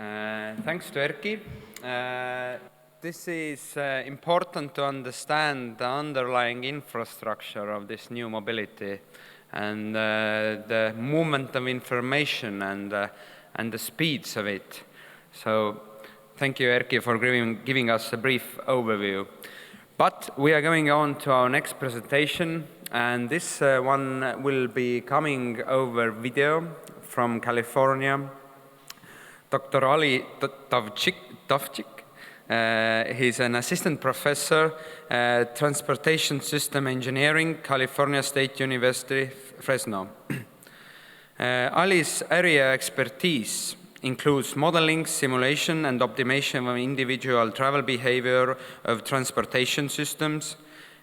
Thanks to Erki. This is important to understand the underlying infrastructure of this new mobility and the movement of information and the speeds of it. So thank you, Erki, for giving us a brief overview. But we are going on to our next presentation, and this one will be coming over video from California. Dr. Ali Tawfik, he's an assistant professor, transportation system engineering, California State University, Fresno. Ali's area expertise includes modeling, simulation, and optimization of individual travel behavior of transportation systems.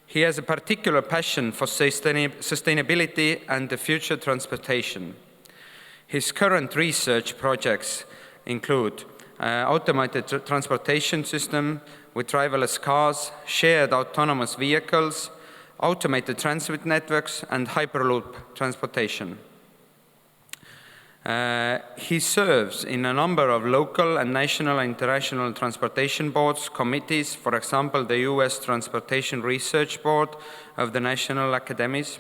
He has a particular passion for sustainability and the future transportation. His current research projects include automated transportation system with driverless cars, shared autonomous vehicles, automated transit networks, and Hyperloop transportation. He serves in a number of local and national and international transportation boards, committees, for example, the U.S. Transportation Research Board of the National Academies.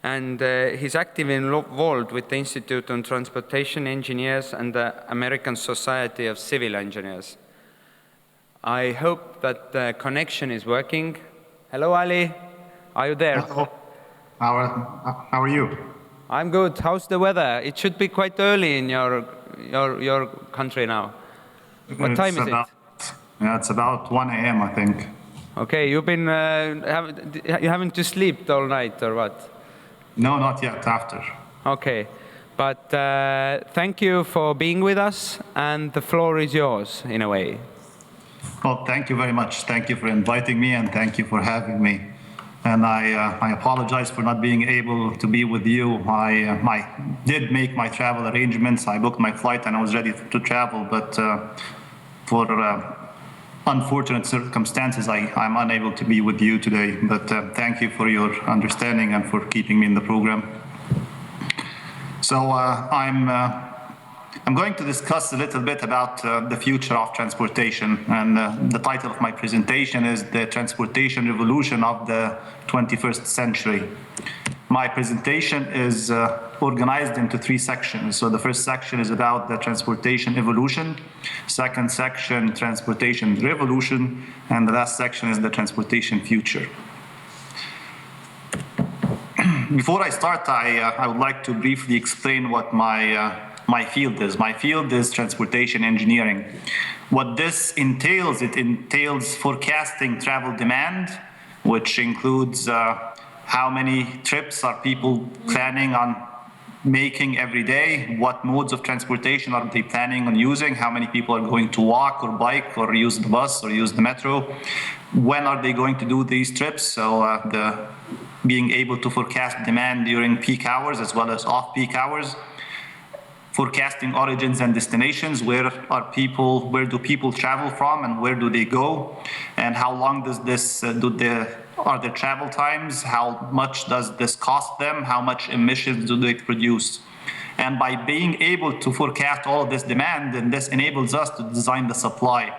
And he's actively involved with the Institute on Transportation Engineers and the American Society of Civil Engineers. I hope that the connection is working. Hello, Ali. Are you there? Hello. How are you? I'm good. How's the weather? It should be quite early in your country now. What time is it? Yeah, it's about 1 a.m., I think. Okay, you've been you haven't just slept all night or what? No, not yet, after. Okay, but thank you for being with us, and the floor is yours, in a way. Well, thank you very much. Thank you for inviting me, and thank you for having me. And I apologize for not being able to be with you. I did make my travel arrangements. I booked my flight, and I was ready to travel, but for unfortunate circumstances, I'm unable to be with you today, but thank you for your understanding and for keeping me in the program. So I'm going to discuss a little bit about the future of transportation, and the title of my presentation is The Transportation Revolution of the 21st Century. My presentation is organized into 3 sections. So the first section is about the transportation evolution, second section, transportation revolution, and the last section is the transportation future. Before I start, I would like to briefly explain what my field is. My field is transportation engineering. What this entails, it entails forecasting travel demand, which includes how many trips are people planning on making every day? What modes of transportation are they planning on using? How many people are going to walk or bike or use the bus or use the metro? When are they going to do these trips? So being able to forecast demand during peak hours as well as off-peak hours. Forecasting origins and destinations. Where do people travel from and where do they go? And how long does this are the travel times? How much does this cost them? How much emissions do they produce? And by being able to forecast all of this demand, then this enables us to design the supply.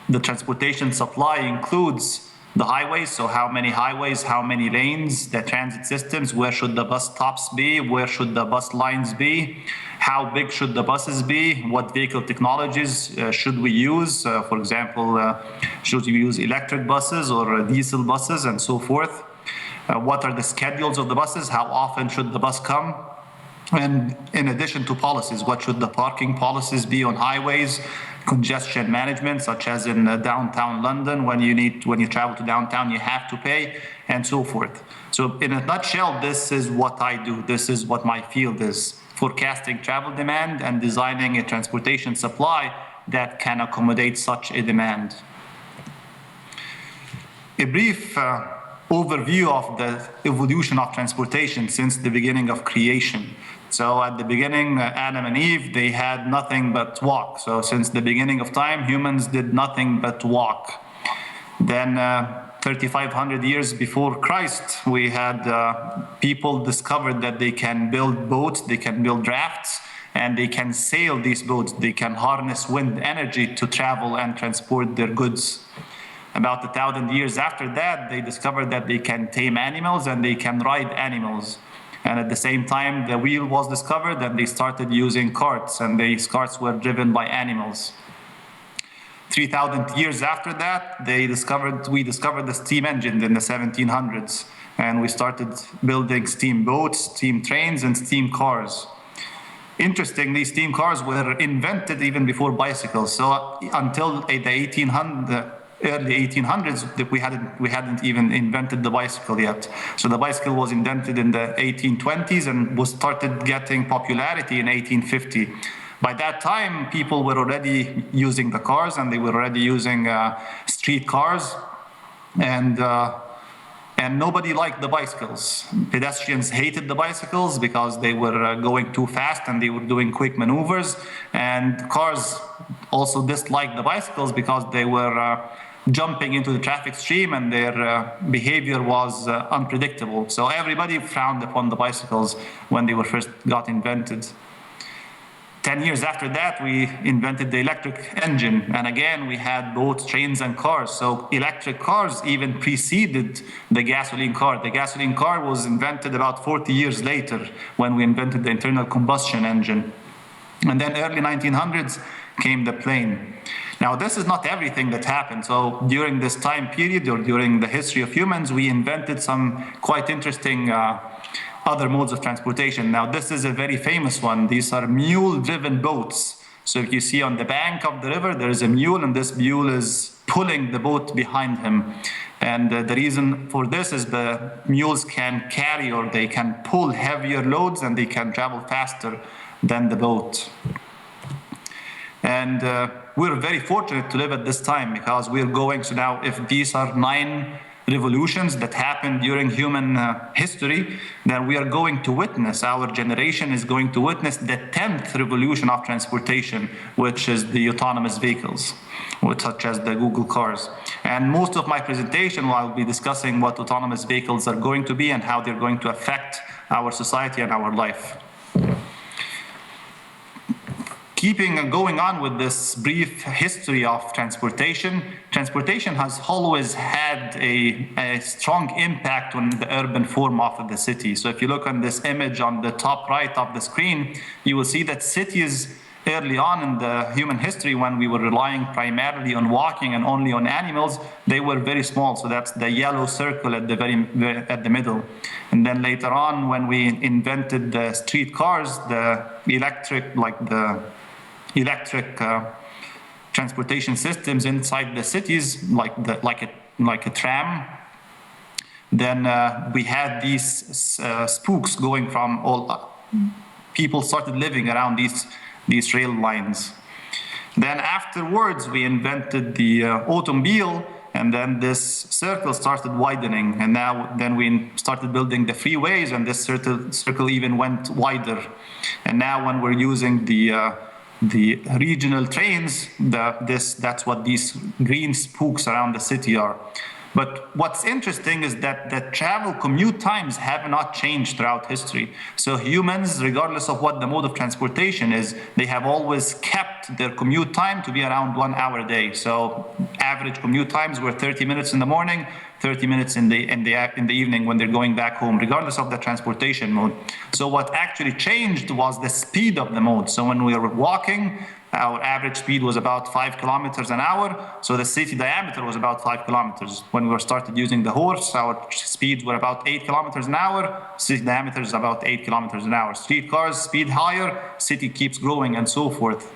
The transportation supply includes the highways, so how many highways, how many lanes, the transit systems, where should the bus stops be, where should the bus lines be, how big should the buses be, what vehicle technologies should we use, for example, should we use electric buses or diesel buses and so forth, what are the schedules of the buses, how often should the bus come, and in addition to policies, what should the parking policies be on highways, congestion management, such as in downtown London, when you travel to downtown, you have to pay, and so forth. So in a nutshell, this is what I do. This is what my field is: forecasting travel demand and designing a transportation supply that can accommodate such a demand. A brief overview of the evolution of transportation since the beginning of creation. So at the beginning, Adam and Eve, they had nothing but walk. So since the beginning of time, humans did nothing but walk. Then 3,500 years before Christ, we had people discovered that they can build boats, they can build rafts, and they can sail these boats. They can harness wind energy to travel and transport their goods. About 1,000 years after that, they discovered that they can tame animals and they can ride animals. And at the same time, the wheel was discovered, and they started using carts, and these carts were driven by animals. 3,000 years after that, we discovered the steam engine in the 1700s, and we started building steamboats, steam trains, and steam cars. Interestingly, steam cars were invented even before bicycles. So until the early 1800s, we hadn't even invented the bicycle yet. So the bicycle was invented in the 1820s and started getting popularity in 1850. By that time, people were already using the cars, and they were already using street cars, and nobody liked the bicycles. Pedestrians hated the bicycles because they were going too fast and they were doing quick maneuvers, and cars also disliked the bicycles because they were jumping into the traffic stream, and their behavior was unpredictable. So everybody frowned upon the bicycles when they were first got invented. 10 years after that, we invented the electric engine. And again, we had boats, trains, and cars. So electric cars even preceded the gasoline car. The gasoline car was invented about 40 years later when we invented the internal combustion engine. And then early 1900s came the plane. Now, this is not everything that happened. So during this time period, or during the history of humans, we invented some quite interesting other modes of transportation. Now, this is a very famous one. These are mule-driven boats. So if you see on the bank of the river, there is a mule, and this mule is pulling the boat behind him. And the reason for this is the mules can carry, or they can pull heavier loads, and they can travel faster than the boat. And we're very fortunate to live at this time, because we're going, so now if these are 9 revolutions that happened during human history, then we are going to witness, our generation is going to witness the 10th revolution of transportation, which is the autonomous vehicles, such as the Google cars. And most of my presentation, I'll be discussing what autonomous vehicles are going to be and how they're going to affect our society and our life. Going on with this brief history of transportation, transportation has always had a strong impact on the urban form of the city. So if you look on this image on the top right of the screen, you will see that cities early on in the human history, when we were relying primarily on walking and only on animals, they were very small. So that's the yellow circle at the middle. And then later on, when we invented the street cars, the electric transportation systems inside the cities, like a tram. Then we had these spokes going from all. People started living around these rail lines. Then afterwards, we invented the automobile, and then this circle started widening. And then we started building the freeways, and this circle even went wider. And now when we're using the regional trains, that's what these green spokes around the city are. But what's interesting is that the travel commute times have not changed throughout history. So humans, regardless of what the mode of transportation is, they have always kept their commute time to be around 1 hour a day. So average commute times were 30 minutes in the morning, 30 minutes in the evening when they're going back home, regardless of the transportation mode. So what actually changed was the speed of the mode. So when we were walking, our average speed was about 5 kilometers an hour. So the city diameter was about 5 kilometers. When we started using the horse, our speeds were about 8 kilometers an hour. City diameter is about 8 kilometers an hour. Street cars, speed higher, city keeps growing, and so forth.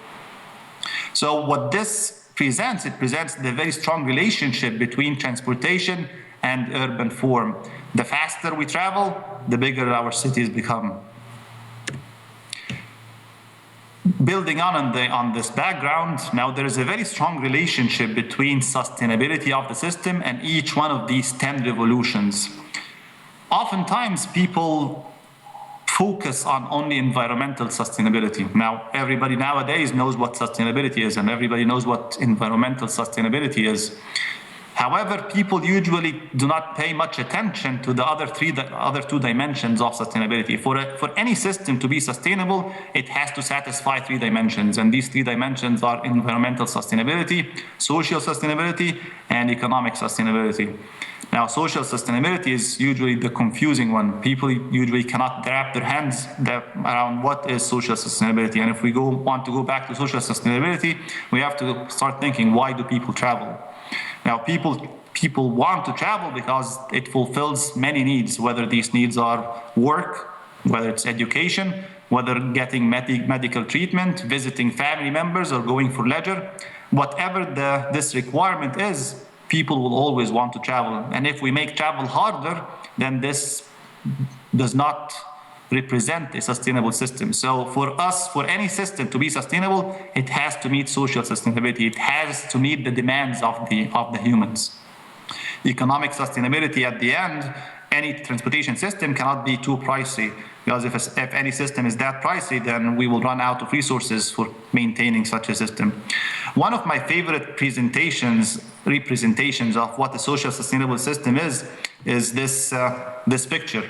So what this presents, it presents the very strong relationship between transportation and urban form. The faster we travel, the bigger our cities become. Building on this background, now there is a very strong relationship between sustainability of the system and each one of these 10 revolutions. Oftentimes, people focus on only environmental sustainability. Now, everybody nowadays knows what sustainability is, and everybody knows what environmental sustainability is. However, people usually do not pay much attention to the other two dimensions of sustainability. For any system to be sustainable, it has to satisfy 3 dimensions. And these 3 dimensions are environmental sustainability, social sustainability, and economic sustainability. Now, social sustainability is usually the confusing one. People usually cannot wrap their hands around what is social sustainability. And if we want to go back to social sustainability, we have to start thinking, why do people travel? Now, people want to travel because it fulfills many needs, whether these needs are work, whether it's education, whether getting medical treatment, visiting family members, or going for leisure. Whatever this requirement is, people will always want to travel. And if we make travel harder, then this does not represent a sustainable system. So for us, for any system to be sustainable, it has to meet social sustainability. It has to meet the demands of the humans. Economic sustainability, at the end, any transportation system cannot be too pricey, because if any system is that pricey, then we will run out of resources for maintaining such a system. One of my favorite representations of what a social sustainable system is this picture.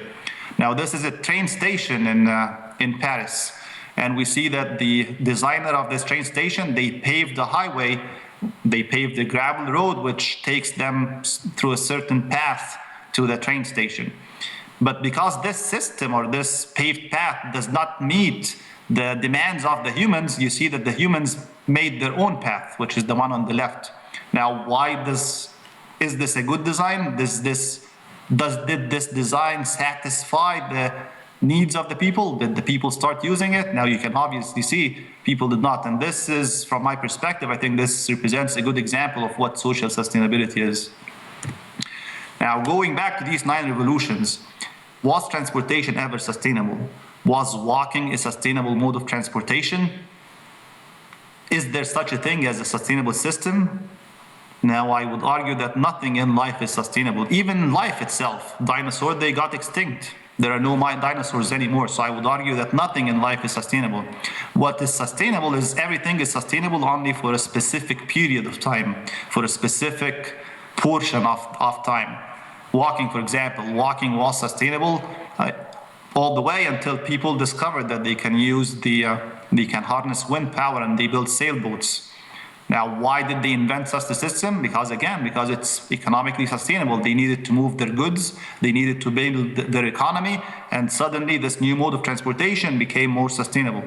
Now, this is a train station in Paris, and we see that the designer of this train station, they paved the highway, they paved the gravel road, which takes them through a certain path to the train station. But because this system or this paved path does not meet the demands of the humans, you see that the humans made their own path, which is the one on the left. Now, is this a good design? Did this design satisfy the needs of the people? Did the people start using it? Now, you can obviously see people did not. And this is, from my perspective, I think this represents a good example of what social sustainability is. Now, going back to these 9 revolutions, was transportation ever sustainable? Was walking a sustainable mode of transportation? Is there such a thing as a sustainable system? Now, I would argue that nothing in life is sustainable. Even life itself. Dinosaurs, they got extinct. There are no dinosaurs anymore. So I would argue that nothing in life is sustainable. What is sustainable is everything is sustainable only for a specific period of time, for a specific portion of time. Walking, for example, walking was sustainable all the way until people discovered that they can harness wind power, and they built sailboats. Now, why did they invent such a system? Because it's economically sustainable. They needed to move their goods, they needed to build their economy, and suddenly this new mode of transportation became more sustainable.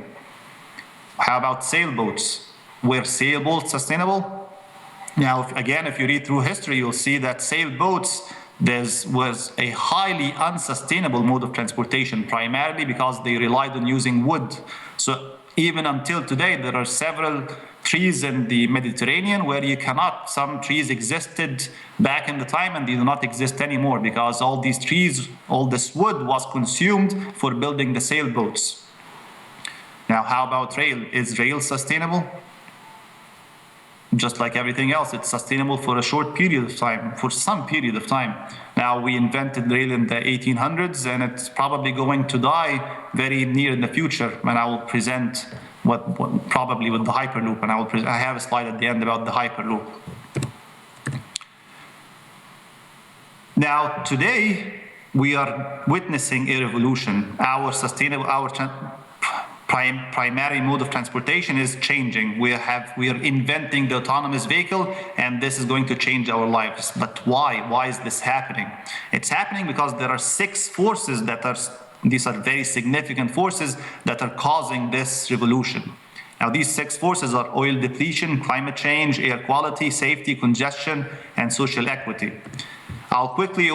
How about sailboats? Were sailboats sustainable? Now, if you read through history, you'll see that sailboats was a highly unsustainable mode of transportation, primarily because they relied on using wood. So even until today, there are several trees in the Mediterranean where some trees existed back in the time and they do not exist anymore, because all these trees, all this wood was consumed for building the sailboats. Now, how about rail? Is rail sustainable? Just like everything else, it's sustainable for a short period of time, for some period of time. Now, we invented rail in the 1800s, and it's probably going to die very near in the future. And I will present what probably with the Hyperloop, and I have a slide at the end about the Hyperloop. Now, today we are witnessing a revolution. Primary mode of transportation is changing. We are inventing the autonomous vehicle, and this is going to change our lives. But why? Why is this happening? It's happening because there are 6 forces these are very significant forces that are causing this revolution. Now, these 6 forces are oil depletion, climate change, air quality, safety, congestion, and social equity. I'll quickly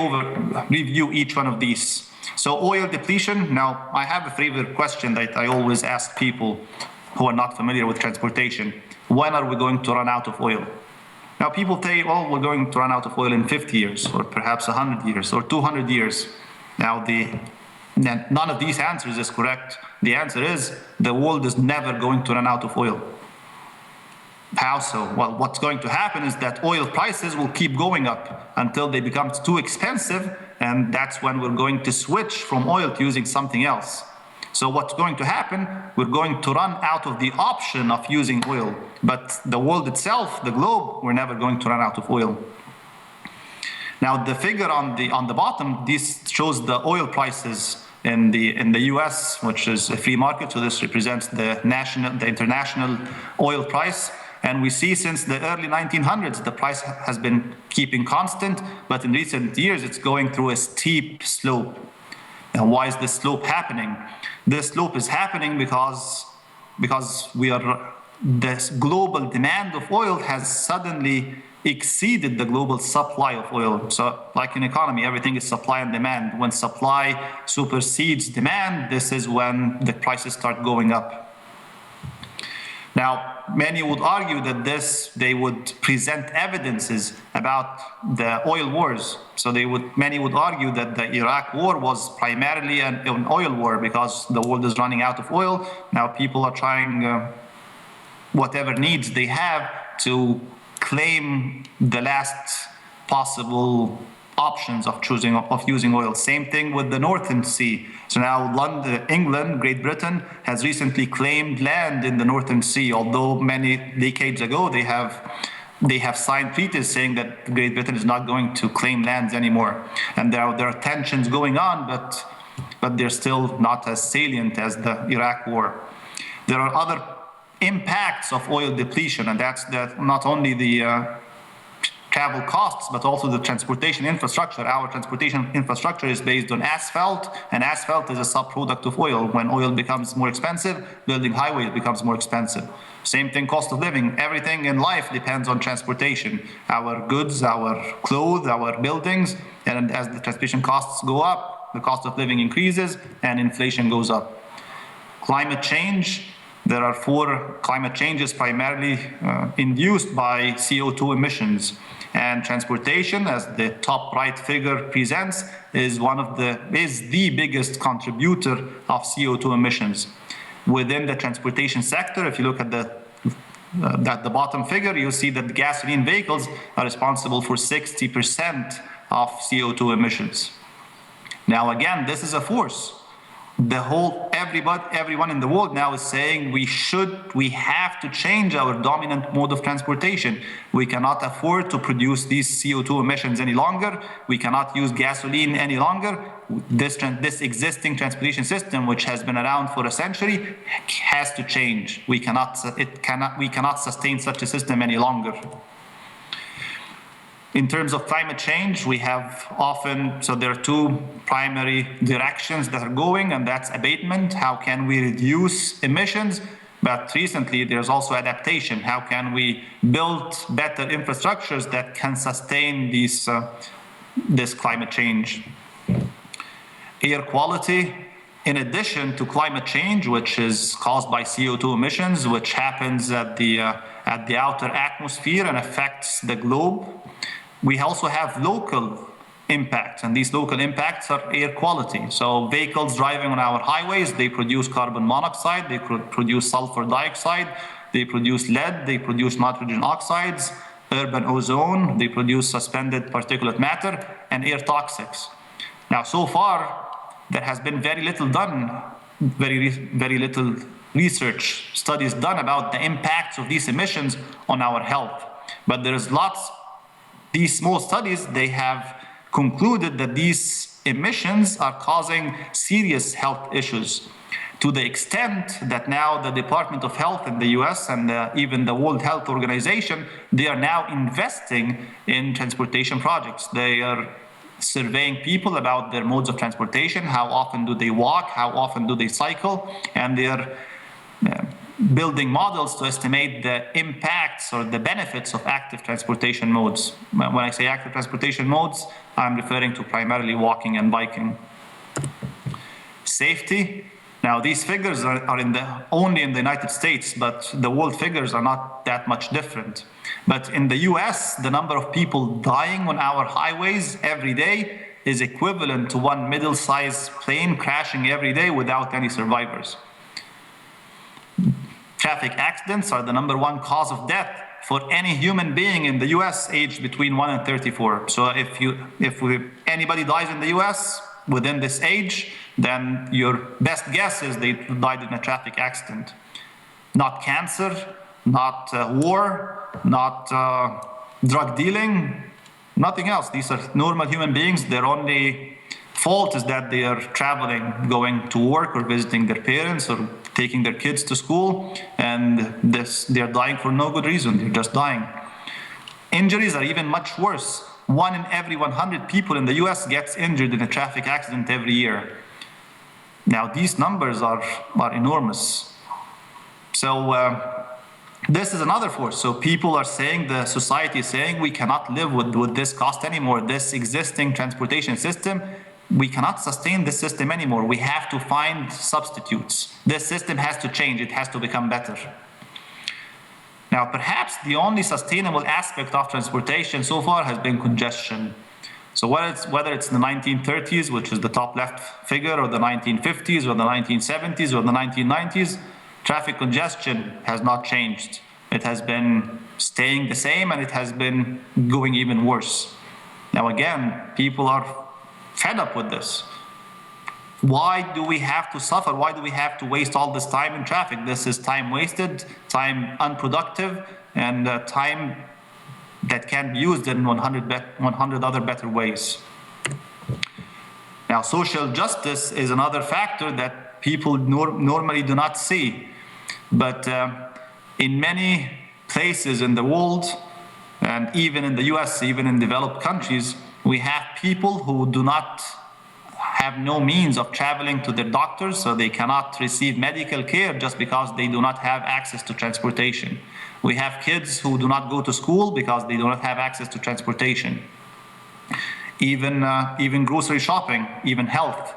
review each one of these. So oil depletion. Now, I have a favorite question that I always ask people who are not familiar with transportation. When are we going to run out of oil? Now, people say, well, we're going to run out of oil in 50 years, or perhaps 100 years, or 200 years. Now, none of these answers is correct. The answer is the world is never going to run out of oil. How so? Well, what's going to happen is that oil prices will keep going up until they become too expensive, and that's when we're going to switch from oil to using something else. So what's going to happen? We're going to run out of the option of using oil, but the world itself, the globe, we're never going to run out of oil. Now, the figure on the bottom, this shows the oil prices in the U.S., which is a free market. So this represents the international oil price. And we see since the early 1900s, the price has been keeping constant, but in recent years, it's going through a steep slope. Now, why is this slope happening? This slope is happening because this global demand of oil has suddenly exceeded the global supply of oil. So like in economy, everything is supply and demand. When supply supersedes demand, this is when the prices start going up. Now, many would argue that they would present evidences about the oil wars. So many would argue that the Iraq war was primarily an oil war because the world is running out of oil. Now people are trying whatever needs they have to claim the last possible options of using oil. Same thing with the Northern Sea. So now London, England, Great Britain has recently claimed land in the Northern Sea, although many decades ago they have signed treaties saying that Great Britain is not going to claim lands anymore. And there are tensions going on, but they're still not as salient as the Iraq war. There are other impacts of oil depletion, and that's not only the travel costs, but also the transportation infrastructure. Our transportation infrastructure is based on asphalt, and asphalt is a subproduct of oil. When oil becomes more expensive, building highways becomes more expensive. Same thing, cost of living. Everything in life depends on transportation. Our goods, our clothes, our buildings, and as the transportation costs go up, the cost of living increases and inflation goes up. Climate change. There are 4 climate changes primarily induced by CO2 emissions. And transportation, as the top right figure presents, is the biggest contributor of CO2 emissions. Within the transportation sector, if you look at the bottom figure, you'll see that gasoline vehicles are responsible for 60% of CO2 emissions. Now again, this is a force. Everyone in the world now is saying we have to change our dominant mode of transportation. We cannot afford to produce these CO2 emissions any longer. We cannot use gasoline any longer. This existing transportation system, which has been around for a century, has to change. We cannot sustain such a system any longer. In terms of climate change, we have there are 2 primary directions that are going, and that's abatement. How can we reduce emissions? But recently, there's also adaptation. How can we build better infrastructures that can sustain this climate change? Air quality, in addition to climate change, which is caused by CO2 emissions, which happens at the outer atmosphere and affects the globe, we also have local impacts, and these local impacts are air quality. So vehicles driving on our highways, they produce carbon monoxide, they produce sulfur dioxide, they produce lead, they produce nitrogen oxides, urban ozone, they produce suspended particulate matter, and air toxics. Now, so far, there has been very little research studies done about the impacts of these emissions on our health. But there is these small studies, they have concluded that these emissions are causing serious health issues, to the extent that now the Department of Health in the US and even the World Health Organization, they are now investing in transportation projects. They are surveying people about their modes of transportation, how often do they walk, how often do they cycle, and they are building models to estimate the impacts or the benefits of active transportation modes. When I say active transportation modes, I'm referring to primarily walking and biking. Safety. Now, these figures are only in the United States, but the world figures are not that much different. But in the US, the number of people dying on our highways every day is equivalent to 1 middle-sized plane crashing every day without any survivors. Traffic accidents are the #1 cause of death for any human being in the US aged between 1 and 34. So if anybody dies in the US within this age, then your best guess is they died in a traffic accident. Not cancer, not war, not drug dealing, Nothing else. These are normal human beings. Their only fault is that they are traveling, going to work or visiting their parents or taking their kids to school, and they're dying for no good reason. They're just dying. Injuries are even much worse. 1 in every 100 people in the US gets injured in a traffic accident every year. Now, these numbers are enormous. So this is another force. So people are saying, the society is saying, we cannot live with this cost anymore. This existing transportation system, we cannot sustain this system anymore. We have to find substitutes. This system has to change. It has to become better. Now, perhaps the only sustainable aspect of transportation so far has been congestion. So whether it's the 1930s, which is the top left figure, or the 1950s, or the 1970s, or the 1990s, traffic congestion has not changed. It has been staying the same, and it has been going even worse. Now, again, people are fed up with this. Why do we have to suffer? Why do we have to waste all this time in traffic? This is time wasted, time unproductive, and time that can be used in 100 other better ways. Now, social justice is another factor that people normally do not see. But in many places in the world, and even in the US, even in developed countries, we have people who do not have no means of traveling to their doctors, so they cannot receive medical care just because they do not have access to transportation. We have kids who do not go to school because they do not have access to transportation. Even grocery shopping, even health.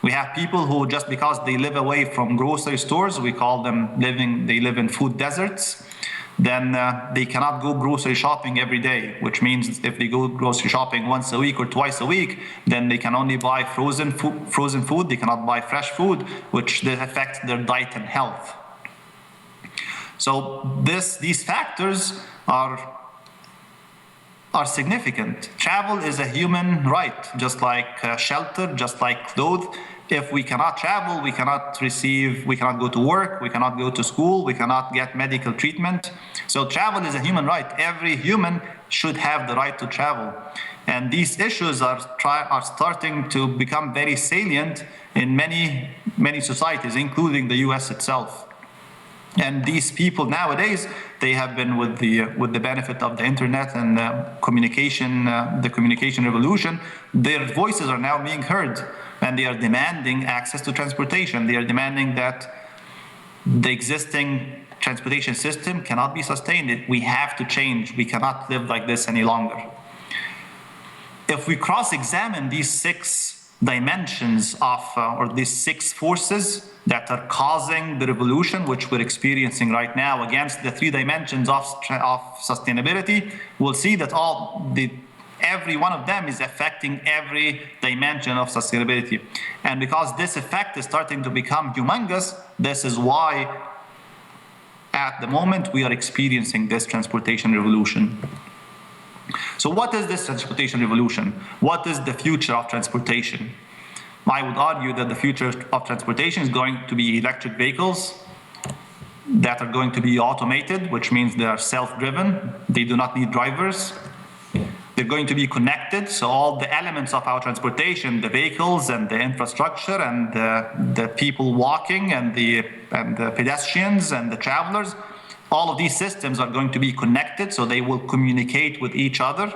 We have people who, just because they live away from grocery stores, we call them they live in food deserts, then they cannot go grocery shopping every day, which means if they go grocery shopping once a week or twice a week, then they can only buy frozen food, they cannot buy fresh food, which affects their diet and health. So these factors are significant. Travel is a human right, just like shelter, just like clothes. If we cannot travel, we cannot go to work, we cannot go to school, we cannot get medical treatment. So travel is a human right. Every human should have the right to travel. And these issues are starting to become very salient in many societies, including the US itself. And these people nowadays, they have been with the benefit of the internet and the communication revolution, their voices are now being heard, and they are demanding access to transportation. They are demanding that the existing transportation system cannot be sustained. We have to change. We cannot live like this any longer. If we cross-examine these 6 dimensions or these 6 forces that are causing the revolution, which we're experiencing right now, against the 3 dimensions of sustainability, we'll see that every one of them is affecting every dimension of sustainability. And because this effect is starting to become humongous, this is why at the moment we are experiencing this transportation revolution. So what is this transportation revolution? What is the future of transportation? I would argue that the future of transportation is going to be electric vehicles that are going to be automated, which means they are self-driven. They do not need drivers. They're going to be connected, so all the elements of our transportation, the vehicles and the infrastructure and the people walking and the pedestrians and the travelers, all of these systems are going to be connected, so they will communicate with each other.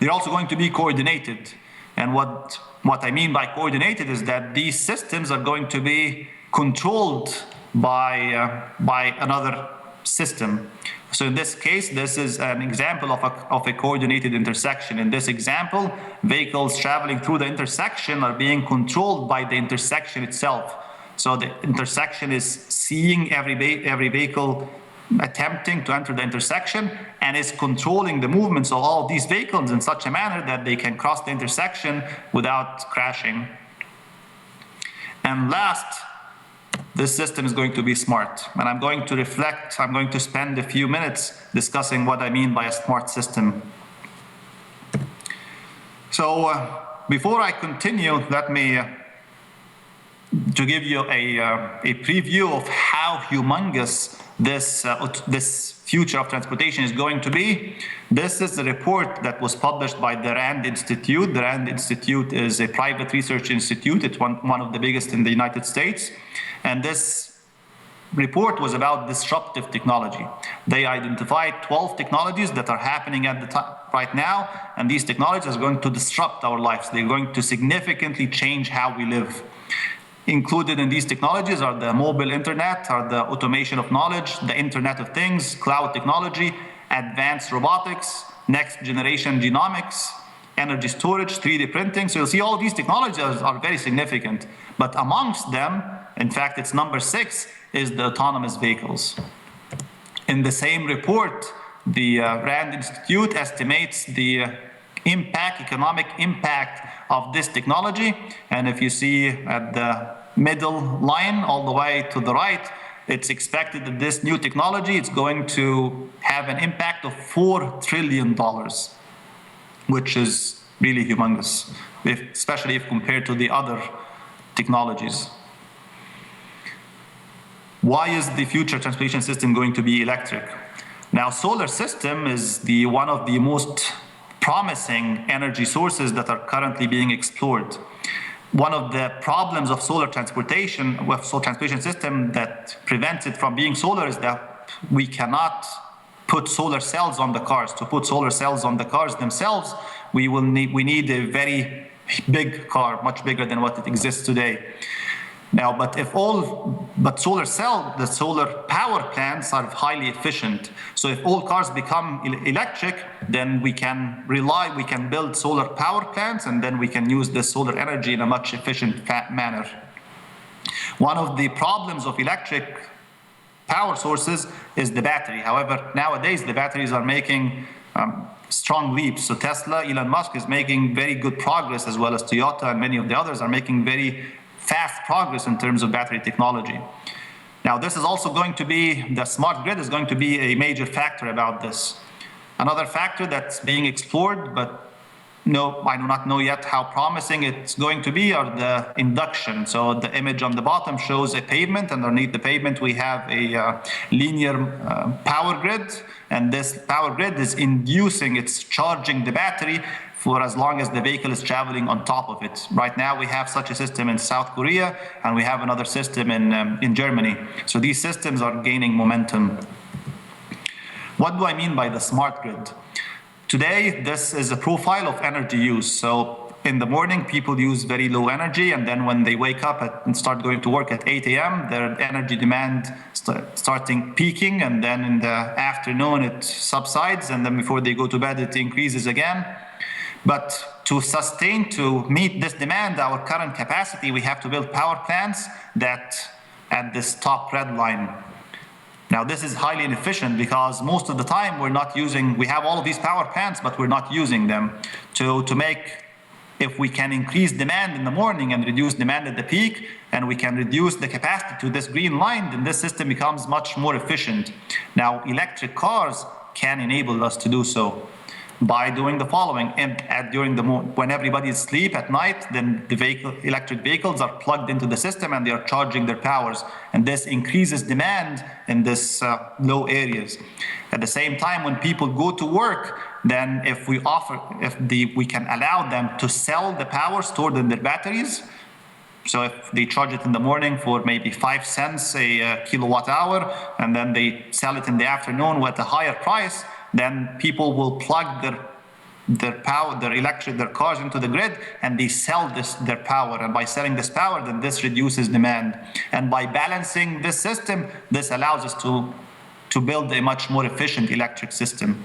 They're also going to be coordinated. And what I mean by coordinated is that these systems are going to be controlled by another system. So in this case, this is an example of a coordinated intersection. In this example, vehicles traveling through the intersection are being controlled by the intersection itself. So the intersection is seeing every vehicle attempting to enter the intersection and is controlling the movements of all these vehicles in such a manner that they can cross the intersection without crashing. And last, this system is going to be smart. And I'm going to spend a few minutes discussing what I mean by a smart system. So before I continue, let me to give you a preview of how humongous this future of transportation is going to be. This is the report that was published by the RAND Institute. The RAND Institute is a private research institute. It's one of the biggest in the United States. And this report was about disruptive technology. They identified 12 technologies that are happening at the time right now, and these technologies are going to disrupt our lives. They're going to significantly change how we live. Included in these technologies are the mobile internet, are the automation of knowledge, the Internet of Things, cloud technology, advanced robotics, next generation genomics, energy storage, 3D printing. So you'll see all these technologies are very significant. But amongst them, in fact, it's number 6, is the autonomous vehicles. In the same report, the RAND Institute estimates the economic impact of this technology. And if you see at the middle line all the way to the right, it's expected that this new technology is going to have an impact of $4 trillion, which is really humongous, especially if compared to the other technologies. Why is the future transportation system going to be electric? Now, solar system is one of the most promising energy sources that are currently being explored. One of the problems of solar transportation system that prevents it from being solar is that we cannot put solar cells on the cars. To put solar cells on the cars themselves, we need a very big car, much bigger than what it exists today. Now, the solar power plants are highly efficient. So if all cars become electric, then we can build solar power plants, and then we can use the solar energy in a much efficient manner. One of the problems of electric power sources is the battery. However, nowadays the batteries are making strong leaps. So Tesla, Elon Musk is making very good progress, as well as Toyota and many of the others are making very fast progress in terms of battery technology. Now, this is also going to be, the smart grid is going to be a major factor about this. Another factor that's being explored, but no, I do not know yet how promising it's going to be, are the induction. So the image on the bottom shows a pavement. Underneath the pavement, we have a linear power grid. And this power grid is it's charging the battery for as long as the vehicle is traveling on top of it. Right now, we have such a system in South Korea, and we have another system in Germany. So these systems are gaining momentum. What do I mean by the smart grid? Today, this is a profile of energy use. So in the morning, people use very low energy, and then when they wake up and start going to work at 8 a.m., their energy demand starting peaking, and then in the afternoon, it subsides, and then before they go to bed, it increases again. But to meet this demand, our current capacity, we have to build power plants that at this top red line. Now, this is highly inefficient because most of the time we have all of these power plants, but we're not using them. If we can increase demand in the morning and reduce demand at the peak, and we can reduce the capacity to this green line, then this system becomes much more efficient. Now, electric cars can enable us to do so by doing the following. When everybody is asleep at night, then electric vehicles are plugged into the system and they are charging their powers. And this increases demand in this low areas. At the same time, when people go to work, then if we can allow them to sell the power stored in their batteries. So if they charge it in the morning for maybe 5 cents a kilowatt hour, and then they sell it in the afternoon with a higher price, then people will plug their cars into the grid, and they sell their power. And by selling this power, then this reduces demand. And by balancing this system, this allows us to build a much more efficient electric system.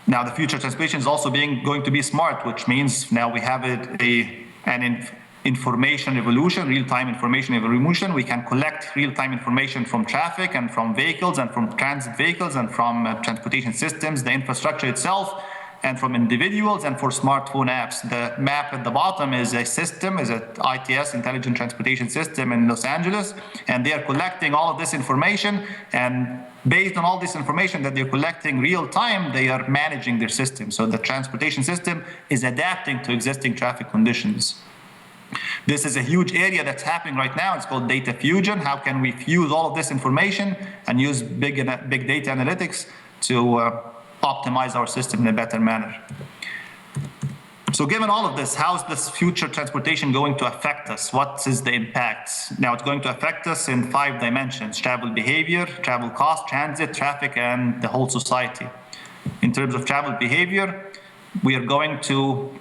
Now, the future transportation is also going to be smart, which means now we have an information revolution, real-time information revolution. We can collect real-time information from traffic and from vehicles and from transit vehicles and from transportation systems, the infrastructure itself, and from individuals and for smartphone apps. The map at the bottom is an ITS, Intelligent Transportation System in Los Angeles, and they are collecting all of this information, and based on all this information that they're collecting real time, they are managing their system. So the transportation system is adapting to existing traffic conditions. This is a huge area that's happening right now. It's called data fusion. How can we fuse all of this information and use big data analytics to optimize our system in a better manner? So given all of this, how is this future transportation going to affect us? What is the impact? Now, it's going to affect us in 5 dimensions: travel behavior, travel cost, transit, traffic, and the whole society. In terms of travel behavior,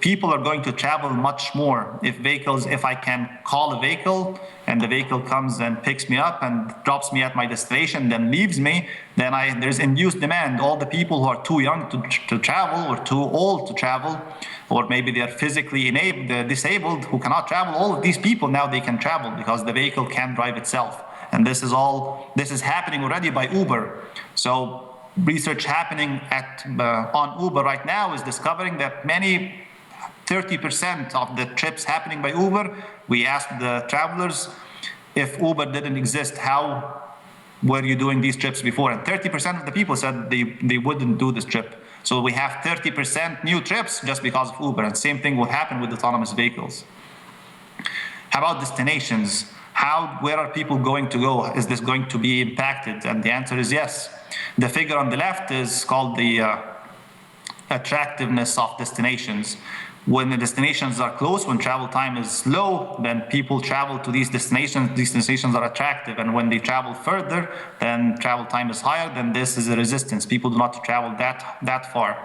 people are going to travel much more. If I can call a vehicle and the vehicle comes and picks me up and drops me at my destination, then leaves me, then there's induced demand. All the people who are too young to travel or too old to travel, or maybe they are physically disabled who cannot travel, all of these people now they can travel because the vehicle can drive itself. And this is happening already by Uber. So research happening on Uber right now is discovering that 30% of the trips happening by Uber, we asked the travelers, if Uber didn't exist, how were you doing these trips before? And 30% of the people said they wouldn't do this trip. So we have 30% new trips just because of Uber, and same thing will happen with autonomous vehicles. How about destinations? Where are people going to go? Is this going to be impacted? And the answer is yes. The figure on the left is called the attractiveness of destinations. When the destinations are close, when travel time is low, then people travel to these destinations. These destinations are attractive. And when they travel further, then travel time is higher, then this is a resistance. People do not travel that far.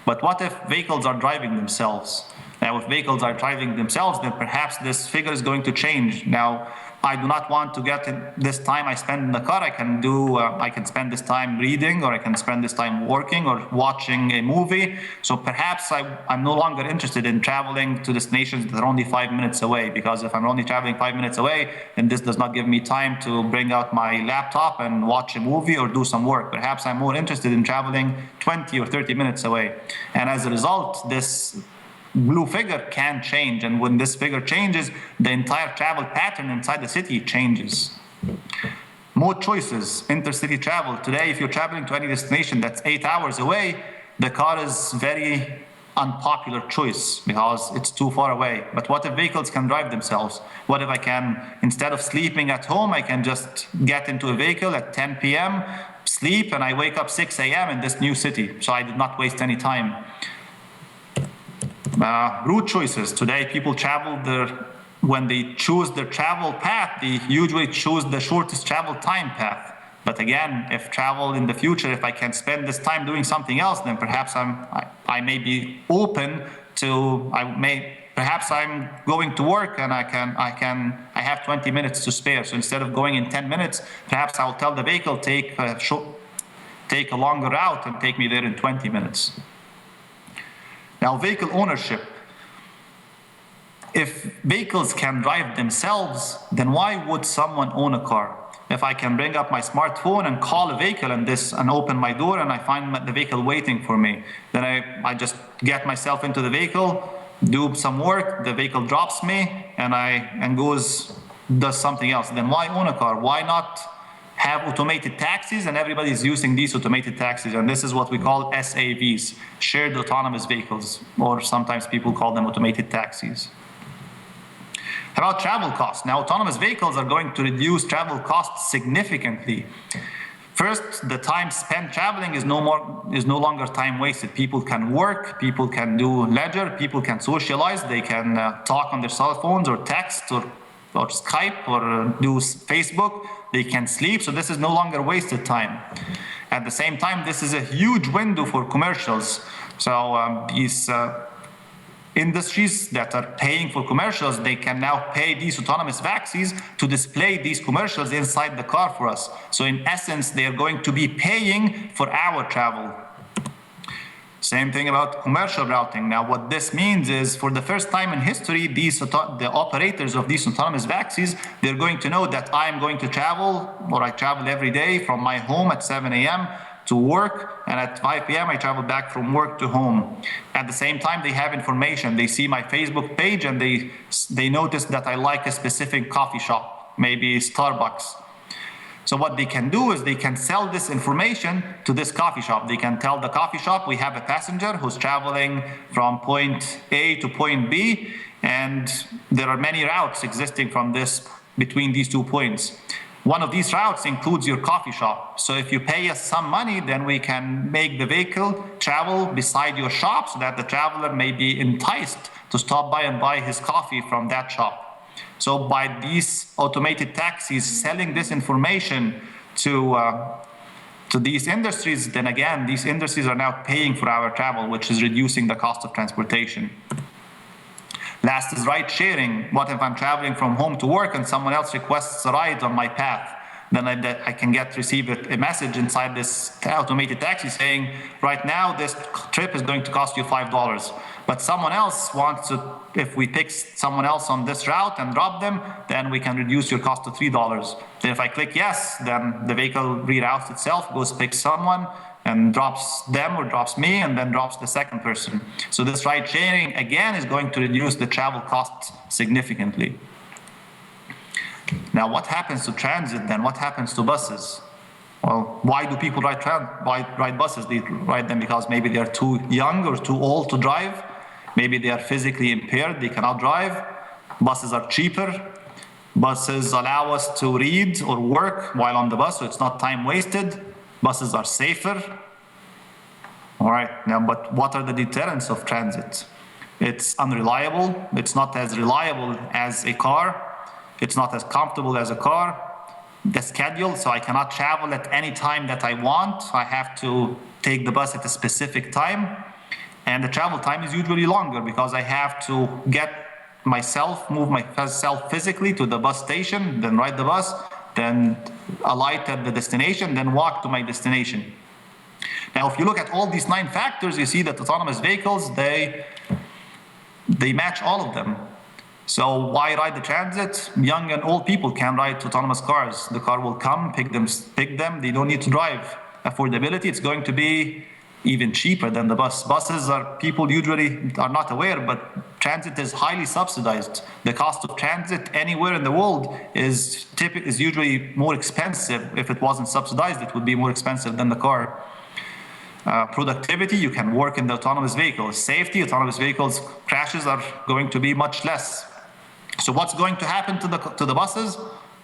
But what if vehicles are driving themselves? Now, if vehicles are driving themselves, then perhaps this figure is going to change. Now, I do not want to get this time I spend in the car. I can spend this time reading, or I can spend this time working or watching a movie. So perhaps I'm no longer interested in traveling to destinations that are only 5 minutes away, because if I'm only traveling 5 minutes away, then this does not give me time to bring out my laptop and watch a movie or do some work. Perhaps I'm more interested in traveling 20 or 30 minutes away. And as a result, this blue figure can change, and when this figure changes, the entire travel pattern inside the city changes. Mode choices, intercity travel. Today, if you're traveling to any destination that's 8 hours away, the car is very unpopular choice because it's too far away. But what if vehicles can drive themselves? What if I can, instead of sleeping at home, I can just get into a vehicle at 10 p.m., sleep, and I wake up 6 a.m. in this new city, so I did not waste any time. Route choices. Today, people when they choose their travel path, they usually choose the shortest travel time path. But again, if travel in the future, if I can spend this time doing something else, then perhaps I may be open to, perhaps I'm going to work and I have 20 minutes to spare. So instead of going in 10 minutes, perhaps I'll tell the vehicle, take a longer route and take me there in 20 minutes. Now, vehicle ownership. If vehicles can drive themselves, then why would someone own a car? If I can bring up my smartphone and call a vehicle and open my door and I find the vehicle waiting for me, then I just get myself into the vehicle, do some work, the vehicle drops me, and does something else. Then why own a car? Why not have automated taxis, and everybody's using these automated taxis, and this is what we call SAVs, shared autonomous vehicles, or sometimes people call them automated taxis. How about travel costs? Now, autonomous vehicles are going to reduce travel costs significantly. First, the time spent traveling is no longer time wasted. People can work, people can do leisure, people can socialize, they can talk on their cell phones or text or Skype or do Facebook. They can sleep, so this is no longer wasted time. At the same time, this is a huge window for commercials. So these industries that are paying for commercials, they can now pay these autonomous taxis to display these commercials inside the car for us. So in essence, they are going to be paying for our travel. Same thing about commercial routing. Now, what this means is, for the first time in history, the operators of these autonomous taxis, they're going to know that I'm going to travel, or I travel every day from my home at 7 a.m. to work, and at 5 p.m. I travel back from work to home. At the same time, they have information. They see my Facebook page, and they notice that I like a specific coffee shop, maybe Starbucks. So what they can do is they can sell this information to this coffee shop. They can tell the coffee shop, we have a passenger who's traveling from point A to point B, And there are many routes existing from this, between these 2 points. One of these routes includes your coffee shop. So if you pay us some money, then we can make the vehicle travel beside your shop so that the traveler may be enticed to stop by and buy his coffee from that shop. So by these automated taxis selling this information to these industries, then again, these industries are now paying for our travel, which is reducing the cost of transportation. Last is ride sharing. What if I'm traveling from home to work and someone else requests a ride on my path? Then I can receive a message inside this automated taxi saying, right now this trip is going to cost you $5. But someone else wants to, if we pick someone else on this route and drop them, then we can reduce your cost to $3. Then if I click yes, then the vehicle reroutes itself, goes pick someone, and drops them or drops me, and then drops the second person. So this ride sharing, again, is going to reduce the travel costs significantly. Now, what happens to transit then? What happens to buses? Well, why do people ride buses? They ride them because maybe they're too young or too old to drive. Maybe they are physically impaired, they cannot drive. Buses are cheaper. Buses allow us to read or work while on the bus, so it's not time wasted. Buses are safer. All right, now, but what are the deterrents of transit? It's unreliable. It's not as reliable as a car. It's not as comfortable as a car. The schedule, so I cannot travel at any time that I want. I have to take the bus at a specific time. And the travel time is usually longer because I have to move myself physically to the bus station, then ride the bus, then alight at the destination, then walk to my destination. Now, if you look at all these 9 factors, you see that autonomous vehicles, they match all of them. So why ride the transit? Young and old people can ride autonomous cars. The car will come, pick them. They don't need to drive. Affordability, it's going to be even cheaper than the bus. Buses people usually are not aware, but transit is highly subsidized. The cost of transit anywhere in the world is usually more expensive. If it wasn't subsidized, it would be more expensive than the car. Productivity, you can work in the autonomous vehicles. Safety, autonomous vehicles crashes are going to be much less. So what's going to happen to the buses?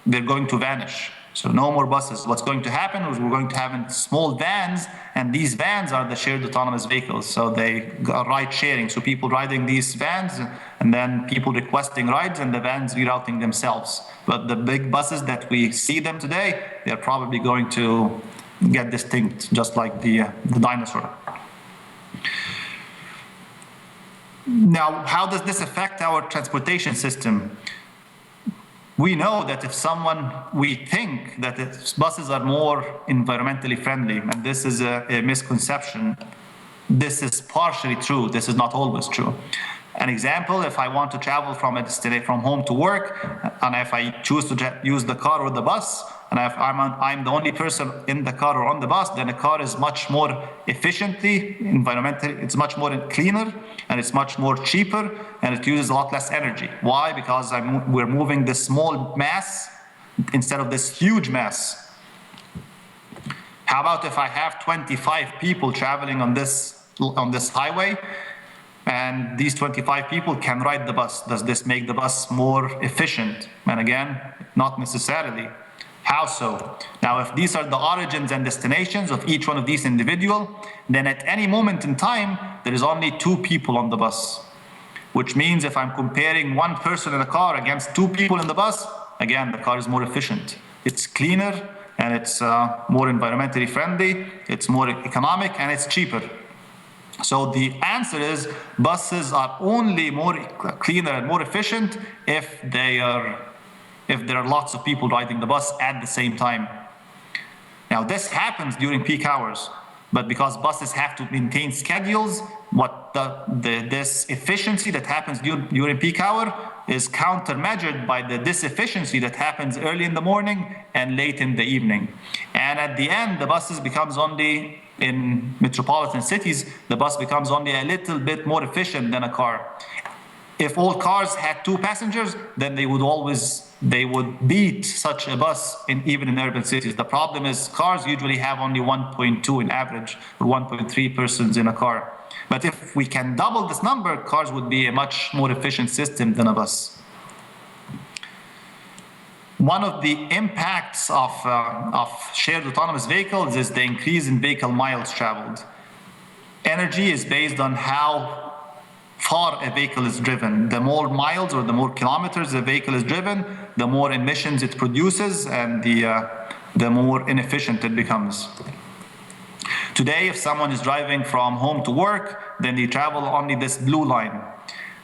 They're going to vanish. So no more buses. What's going to happen is we're going to have small vans, and these vans are the shared autonomous vehicles. So they are ride sharing. So people riding these vans, and then people requesting rides, and the vans rerouting themselves. But the big buses that we see them today, they're probably going to get extinct, just like the dinosaur. Now, how does this affect our transportation system? We know that we think that buses are more environmentally friendly, and this is a misconception. This is partially true. This is not always true. An example, if I want to travel from home to work, and if I choose to use the car or the bus, and if I'm the only person in the car or on the bus, then the car is much more environmentally, it's much more cleaner, and it's much more cheaper, and it uses a lot less energy. Why? Because we're moving this small mass instead of this huge mass. How about if I have 25 people traveling on this highway, and these 25 people can ride the bus? Does this make the bus more efficient? And again, not necessarily. How so? Now, if these are the origins and destinations of each one of these individuals, then at any moment in time, there is only 2 people on the bus. Which means if I'm comparing 1 person in a car against 2 people in the bus, again, the car is more efficient. It's cleaner, and it's more environmentally friendly, it's more economic, and it's cheaper. So the answer is buses are only more cleaner and more efficient if there are lots of people riding the bus at the same time. Now, this happens during peak hours, but because buses have to maintain schedules, this efficiency that happens during peak hour is countermeasured by the disefficiency that happens early in the morning and late in the evening. And at the end, the buses becomes only, in metropolitan cities, the bus becomes only a little bit more efficient than a car. If all cars had 2 passengers, then they would beat such a bus even in urban cities. The problem is cars usually have only 1.2 in average, or 1.3 persons in a car. But if we can double this number, cars would be a much more efficient system than a bus. One of the impacts of shared autonomous vehicles is the increase in vehicle miles traveled. Energy is based on how far a vehicle is driven. The more miles or the more kilometers a vehicle is driven, the more emissions it produces and the more inefficient it becomes. Today, if someone is driving from home to work, then they travel only this blue line.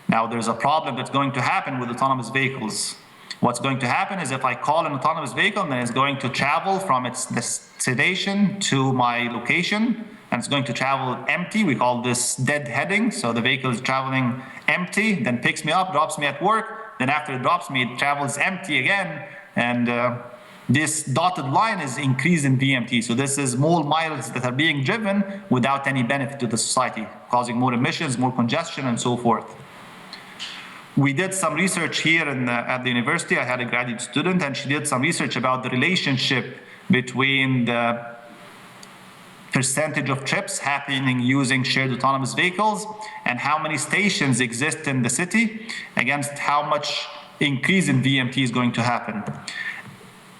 Now, there's a problem that's going to happen with autonomous vehicles. What's going to happen is if I call an autonomous vehicle, then it's going to travel from its destination to my location, and it's going to travel empty. We call this deadheading. So the vehicle is traveling empty, then picks me up, drops me at work. Then after it drops me, it travels empty again. And this dotted line is increase in VMT. So this is more miles that are being driven without any benefit to the society, causing more emissions, more congestion, and so forth. We did some research here at the university. I had a graduate student, and she did some research about the relationship between the percentage of trips happening using shared autonomous vehicles and how many stations exist in the city against how much increase in VMT is going to happen.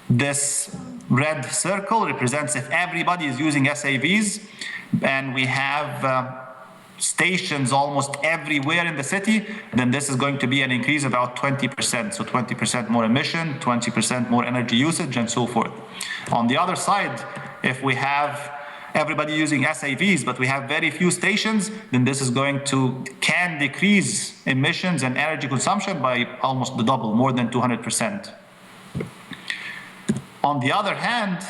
This red circle represents if everybody is using SAVs, and we have stations almost everywhere in the city, then this is going to be an increase of about 20%. So 20% more emission, 20% more energy usage, and so forth. On the other side, if we have everybody using SAVs, but we have very few stations, then this is can decrease emissions and energy consumption by almost the double, more than 200%. On the other hand,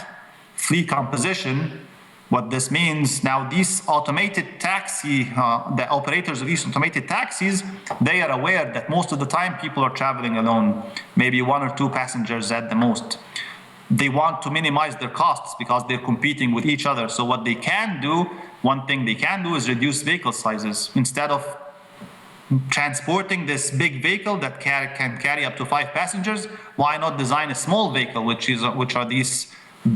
fleet composition, what this means now, these automated the operators of these automated taxis, they are aware that most of the time people are traveling alone, maybe 1 or 2 passengers at the most. They want to minimize their costs because they're competing with each other. So what they can do, one thing they can do is reduce vehicle sizes. Instead of transporting this big vehicle that can carry up to 5 passengers, why not design a small vehicle, which are these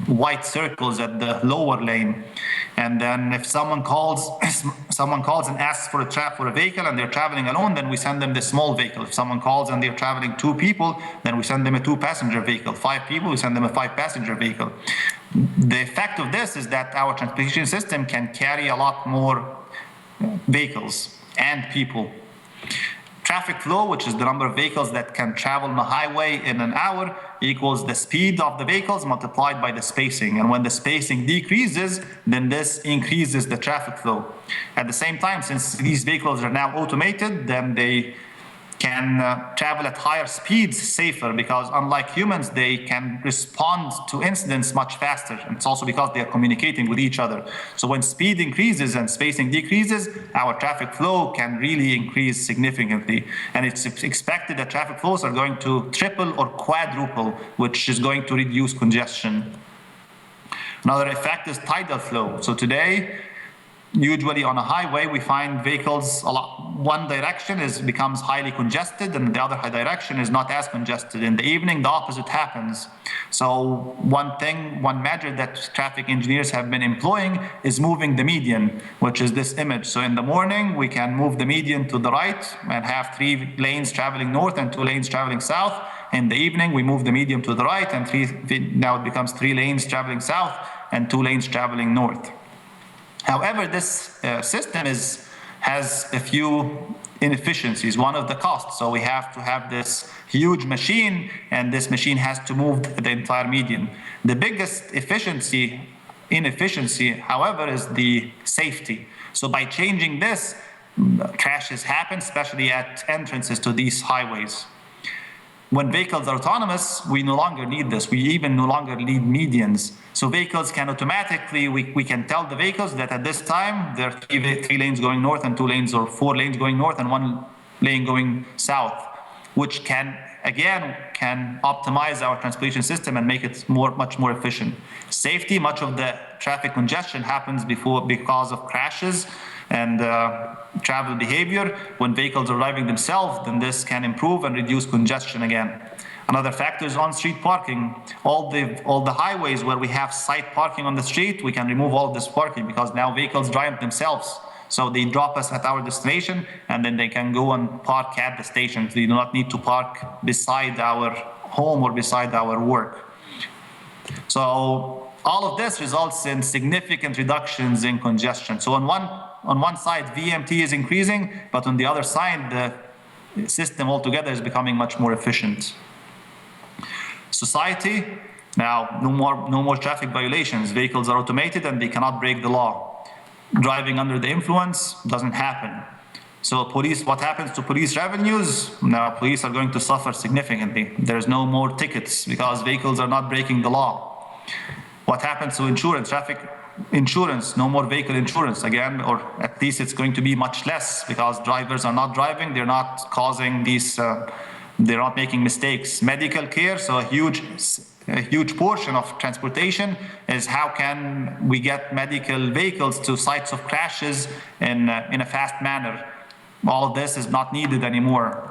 white circles at the lower lane? And then if someone calls and asks for a vehicle and they're traveling alone, then we send them the small vehicle. If someone calls and they're traveling 2 people, then we send them a 2-passenger vehicle. 5 people, we send them a 5-passenger vehicle. The effect of this is that our transportation system can carry a lot more vehicles and people. Traffic flow, which is the number of vehicles that can travel on a highway in an hour, equals the speed of the vehicles multiplied by the spacing. And when the spacing decreases, then this increases the traffic flow. At the same time, since these vehicles are now automated, then they can travel at higher speeds safer, because unlike humans, they can respond to incidents much faster. And it's also because they are communicating with each other. So when speed increases and spacing decreases, our traffic flow can really increase significantly. And it's expected that traffic flows are going to triple or quadruple, which is going to reduce congestion. Another effect is tidal flow. So today, usually on a highway, we find vehicles one direction becomes highly congested, and the other direction is not as congested. In the evening, the opposite happens. So one measure that traffic engineers have been employing is moving the median, which is this image. So in the morning, we can move the median to the right and have 3 lanes traveling north and 2 lanes traveling south. In the evening, we move the median to the right, and now it becomes 3 lanes traveling south and 2 lanes traveling north. However, this system has a few inefficiencies. One of the costs. So we have to have this huge machine, and this machine has to move the entire median. The biggest inefficiency, however, is the safety. So by changing this, crashes happen, especially at entrances to these highways. When vehicles are autonomous, we no longer need this. We even no longer need medians. So vehicles can automatically, we can tell the vehicles that at this time, there are 3 lanes going north and 2 lanes, or 4 lanes going north and 1 lane going south, which can optimize our transportation system and make it much more efficient. Safety, much of the traffic congestion happens because of crashes and travel behavior. When vehicles are driving themselves, then this can improve and reduce congestion again. Another factor is on-street parking. All the highways where we have site parking on the street, we can remove all of this parking because now vehicles drive themselves. So they drop us at our destination and then they can go and park at the stations. They do not need to park beside our home or beside our work. So all of this results in significant reductions in congestion. So on one side, VMT is increasing, but on the other side, the system altogether is becoming much more efficient. Society, now no more traffic violations. Vehicles are automated and they cannot break the law. Driving under the influence doesn't happen. So police, what happens to police revenues? Now police are going to suffer significantly. There's no more tickets because vehicles are not breaking the law. What happens to insurance, traffic insurance, no more vehicle insurance again, or at least it's going to be much less because drivers are not driving, they're not causing these they're not making mistakes. Medical care, so a huge portion of transportation is how can we get medical vehicles to sites of crashes in a fast manner. All of this is not needed anymore.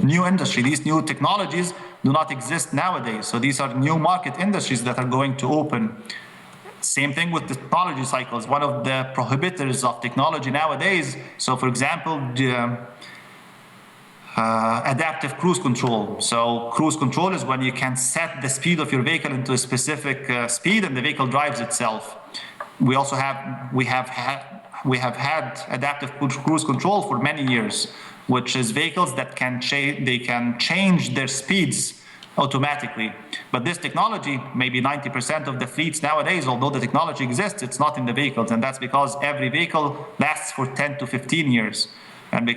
New industry, these new technologies do not exist nowadays. So these are new market industries that are going to open. Same thing with the technology cycles. One of the prohibitors of technology nowadays, so for example, adaptive cruise control. So cruise control is when you can set the speed of your vehicle into a specific speed and the vehicle drives itself. We also have had adaptive cruise control for many years, which is vehicles that can change their speeds automatically. But this technology, maybe 90% of the fleets nowadays, although the technology exists, it's not in the vehicles, and that's because every vehicle lasts for 10 to 15 years. And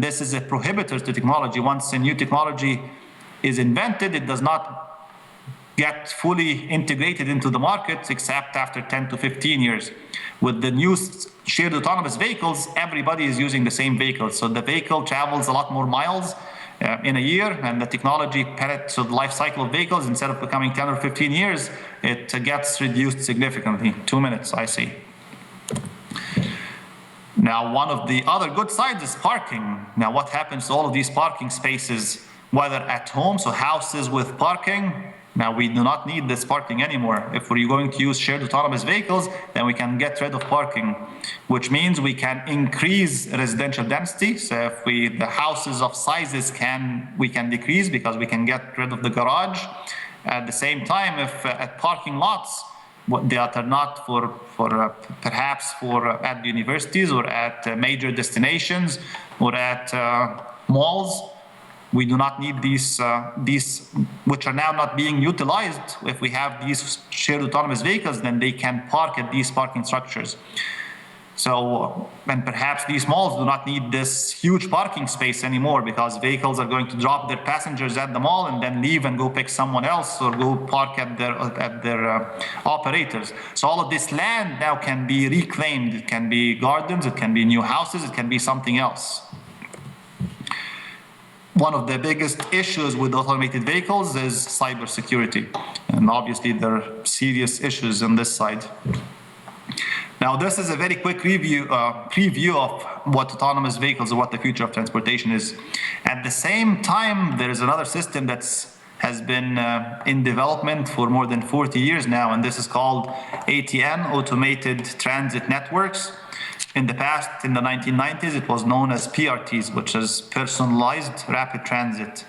this is a prohibitor to technology. Once a new technology is invented, it does not get fully integrated into the market except after 10 to 15 years. With the new shared autonomous vehicles, everybody is using the same vehicle. So the vehicle travels a lot more miles in a year, and the technology, so the life cycle of vehicles, instead of becoming 10 or 15 years, it gets reduced significantly. 2 minutes, I see. Now, one of the other good sides is parking. Now, what happens to all of these parking spaces, whether at home, so houses with parking? Now, we do not need this parking anymore. If we're going to use shared autonomous vehicles, then we can get rid of parking, which means we can increase residential density. So if the houses of sizes we can decrease because we can get rid of the garage. At the same time, if at parking lots, that are not perhaps at the universities or at major destinations or at malls, we do not need these which are now not being utilized. If we have these shared autonomous vehicles, then they can park at these parking structures. So, and perhaps these malls do not need this huge parking space anymore because vehicles are going to drop their passengers at the mall and then leave and go pick someone else or go park at their operators. So all of this land now can be reclaimed. It can be gardens, it can be new houses, it can be something else. One of the biggest issues with automated vehicles is cybersecurity. And obviously there are serious issues on this side. Now, this is a very quick preview of what autonomous vehicles or what the future of transportation is. At the same time, there is another system that has been in development for more than 40 years now, and this is called ATN, Automated Transit Networks. In the past, in the 1990s, it was known as PRTs, which is Personalized Rapid Transit.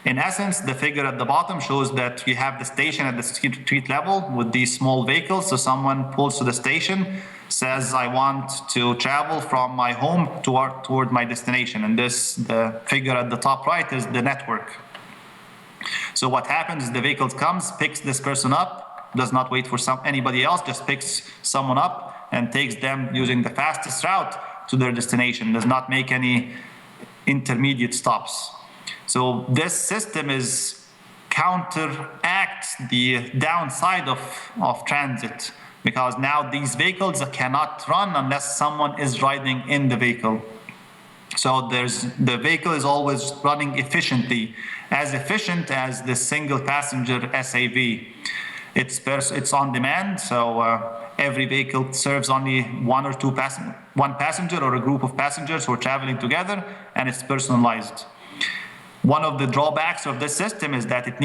In essence, the figure at the bottom shows that you have the station at the street level with these small vehicles. So someone pulls to the station, says, I want to travel from my home toward my destination. And the figure at the top right is the network. So what happens is the vehicle comes, picks this person up, does not wait for anybody else, just picks someone up and takes them using the fastest route to their destination, does not make any intermediate stops. So this system counteracts the downside of transit, because now these vehicles cannot run unless someone is riding in the vehicle. So the vehicle is always running efficiently, as efficient as the single passenger SAV. It's on demand, so every vehicle serves only one passenger or a group of passengers who are traveling together, and it's personalized. One of the drawbacks of this system is that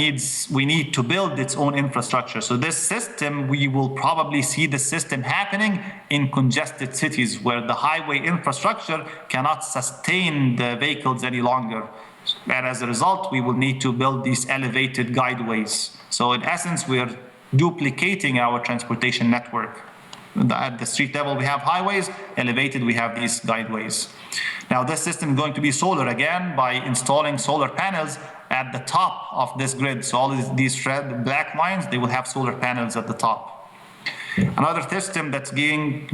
we need to build its own infrastructure. So this system, we will probably see the system happening in congested cities where the highway infrastructure cannot sustain the vehicles any longer. And as a result, we will need to build these elevated guideways. So in essence, we are duplicating our transportation network. At the street level, we have highways. Elevated, we have these guideways. Now, this system is going to be solar again by installing solar panels at the top of this grid. So all these red, black lines, they will have solar panels at the top. Another system that's gaining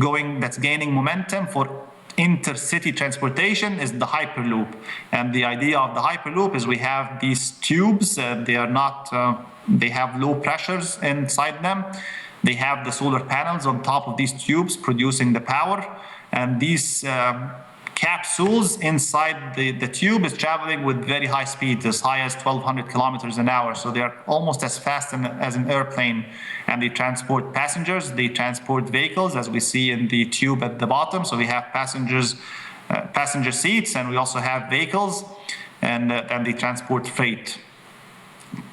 momentum for intercity transportation is the Hyperloop. And the idea of the Hyperloop is we have these tubes. They have low pressures inside them. They have the solar panels on top of these tubes producing the power. And these capsules inside the tube is traveling with very high speeds, as high as 1,200 kilometers an hour. So they are almost as fast as an airplane. And they transport passengers, they transport vehicles, as we see in the tube at the bottom. So we have passenger seats, and we also have vehicles, and they transport freight.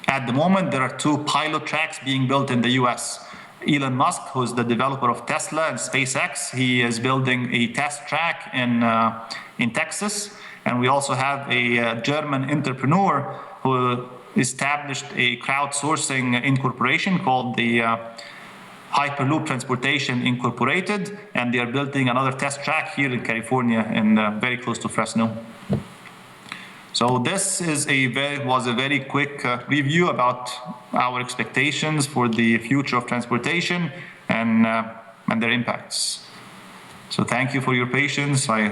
At the moment, there are 2 pilot tracks being built in the US. Elon Musk, who's the developer of Tesla and SpaceX, he is building a test track in Texas. And we also have a German entrepreneur who established a crowdsourcing incorporation called the Hyperloop Transportation Incorporated, and they are building another test track here in California, and very close to Fresno. So this was a very quick review about our expectations for the future of transportation and their impacts. So thank you for your patience. I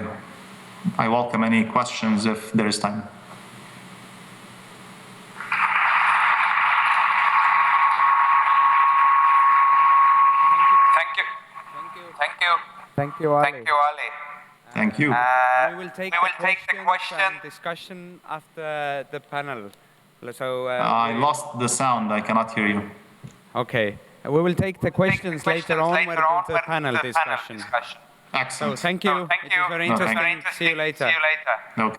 welcome any questions if there is time. Thank you, Ali. Thank you. We will take the question and discussion after the panel. So I lost the sound. I cannot hear you. Okay. We will take the questions later on with the panel discussion. Excellent. So thank you. It was very interesting. See you later. Okay.